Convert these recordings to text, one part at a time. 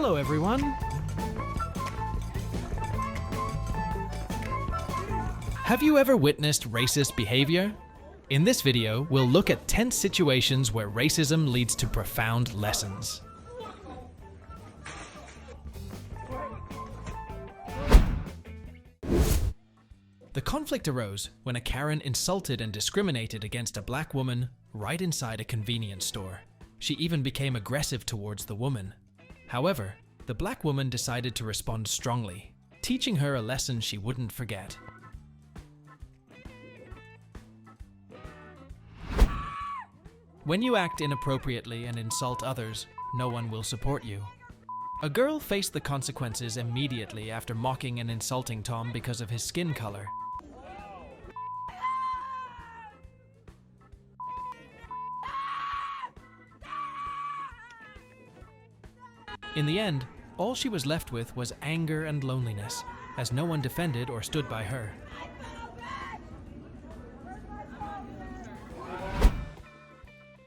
Hello everyone! Have you ever witnessed racist behavior? In this video, we'll look at tense situations where racism leads to profound lessons. The conflict arose when a Karen insulted and discriminated against a black woman right inside a convenience store. She even became aggressive towards the woman. However, the black woman decided to respond strongly, teaching her a lesson she wouldn't forget. When you act inappropriately and insult others, no one will support you. A girl faced the consequences immediately after mocking and insulting Tom because of his skin color. In the end, all she was left with was anger and loneliness, as no one defended or stood by her.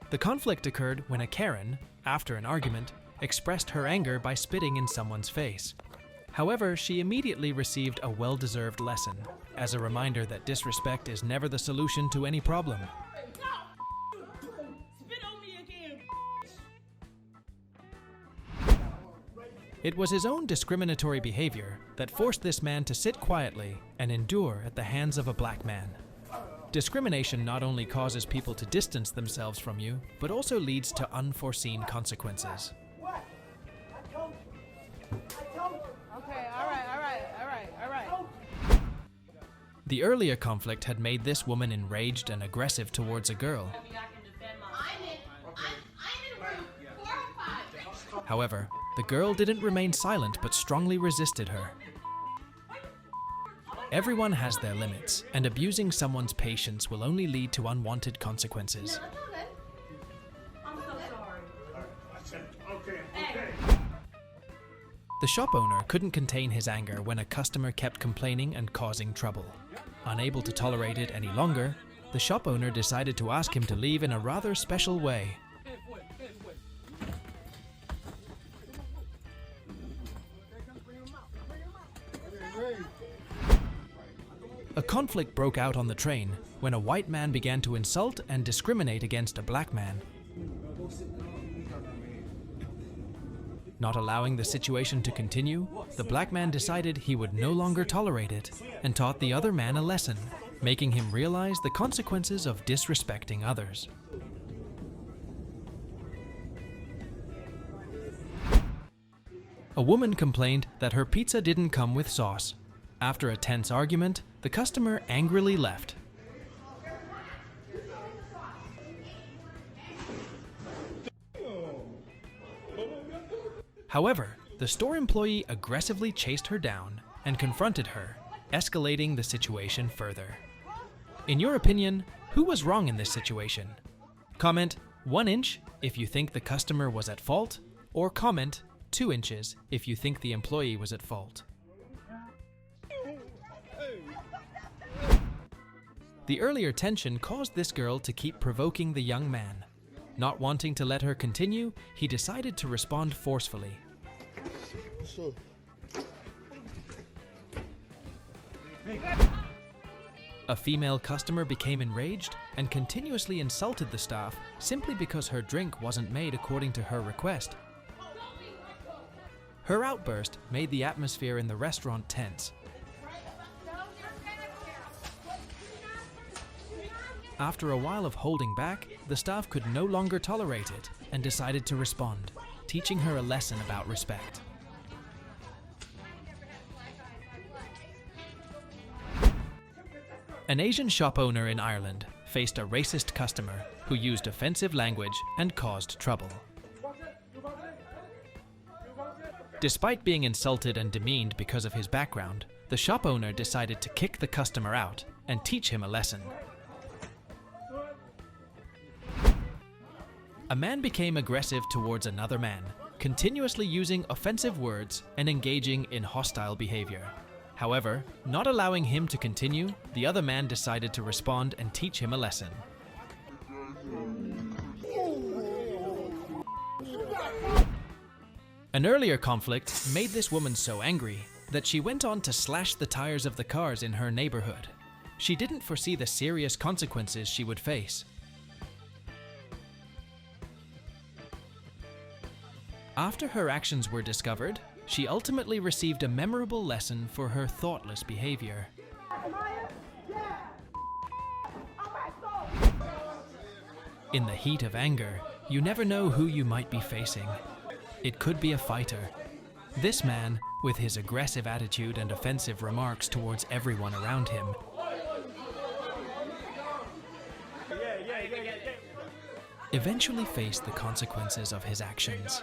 The conflict occurred when a Karen, after an argument, expressed her anger by spitting in someone's face. However, she immediately received a well-deserved lesson, as a reminder that disrespect is never the solution to any problem. It was his own discriminatory behavior that forced this man to sit quietly and endure at the hands of a black man. Discrimination not only causes people to distance themselves from you, but also leads to unforeseen consequences. Okay, all right. The earlier conflict had made this woman enraged and aggressive towards a girl. However, the girl didn't remain silent but strongly resisted her. Everyone has their limits, and abusing someone's patience will only lead to unwanted consequences. I'm so sorry. The shop owner couldn't contain his anger when a customer kept complaining and causing trouble. Unable to tolerate it any longer, the shop owner decided to ask him to leave in a rather special way. A conflict broke out on the train when a white man began to insult and discriminate against a black man. Not allowing the situation to continue, the black man decided he would no longer tolerate it and taught the other man a lesson, making him realize the consequences of disrespecting others. A woman complained that her pizza didn't come with sauce. After a tense argument, the customer angrily left. However, the store employee aggressively chased her down and confronted her, escalating the situation further. In your opinion, who was wrong in this situation? Comment 1 inch if you think the customer was at fault, or comment 2 inches if you think the employee was at fault. The earlier tension caused this girl to keep provoking the young man. Not wanting to let her continue, he decided to respond forcefully. A female customer became enraged and continuously insulted the staff simply because her drink wasn't made according to her request. Her outburst made the atmosphere in the restaurant tense. After a while of holding back, the staff could no longer tolerate it and decided to respond, teaching her a lesson about respect. An Asian shop owner in Ireland faced a racist customer who used offensive language and caused trouble. Despite being insulted and demeaned because of his background, the shop owner decided to kick the customer out and teach him a lesson. A man became aggressive towards another man, continuously using offensive words and engaging in hostile behavior. However, not allowing him to continue, the other man decided to respond and teach him a lesson. An earlier conflict made this woman so angry that she went on to slash the tires of the cars in her neighborhood. She didn't foresee the serious consequences she would face. After her actions were discovered, she ultimately received a memorable lesson for her thoughtless behavior. In the heat of anger, you never know who you might be facing. It could be a fighter. This man, with his aggressive attitude and offensive remarks towards everyone around him, eventually faced the consequences of his actions.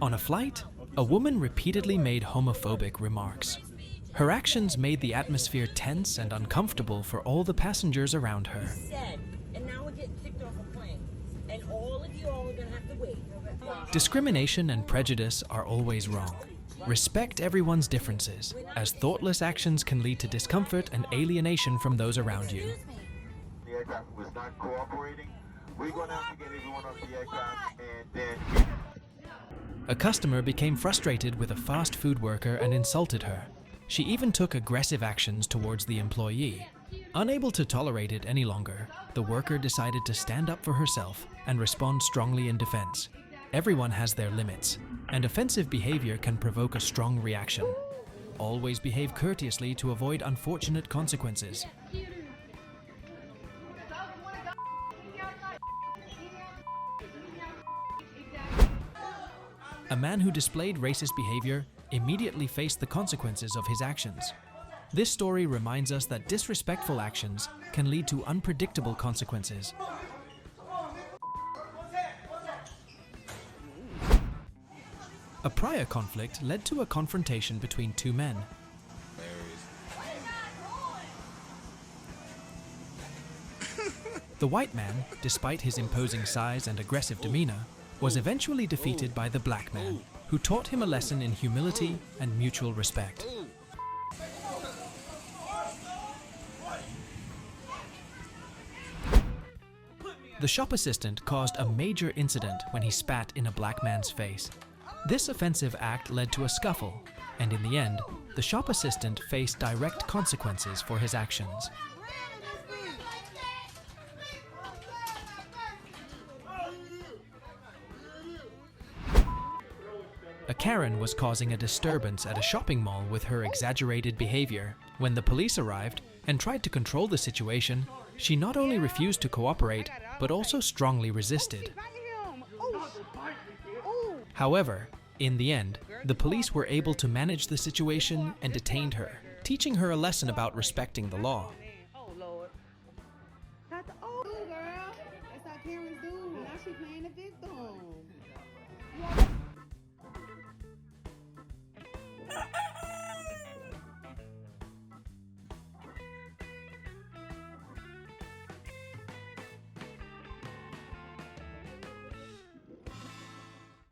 On a flight, a woman repeatedly made homophobic remarks. Her actions made the atmosphere tense and uncomfortable for all the passengers around her. And now we're getting kicked off a plane. And all of you all are gonna have to wait. Discrimination and prejudice are always wrong. Respect everyone's differences, as thoughtless actions can lead to discomfort and alienation from those around you. The aircraft was not cooperating. We're going to have to get everyone off the aircraft and then... A customer became frustrated with a fast food worker and insulted her. She even took aggressive actions towards the employee. Unable to tolerate it any longer, the worker decided to stand up for herself and respond strongly in defense. Everyone has their limits, and offensive behavior can provoke a strong reaction. Always behave courteously to avoid unfortunate consequences. A man who displayed racist behavior immediately faced the consequences of his actions. This story reminds us that disrespectful actions can lead to unpredictable consequences. A prior conflict led to a confrontation between two men. The white man, despite his imposing size and aggressive demeanor, was eventually defeated by the black man, who taught him a lesson in humility and mutual respect. The shop assistant caused a major incident when he spat in a black man's face. This offensive act led to a scuffle, and in the end, the shop assistant faced direct consequences for his actions. A Karen was causing a disturbance at a shopping mall with her exaggerated behavior. When the police arrived and tried to control the situation, she not only refused to cooperate, but also strongly resisted. However, in the end, the police were able to manage the situation and detained her, teaching her a lesson about respecting the law. Oh, Lord. That's the old girl. That's how Karens do. Now she playing the victim.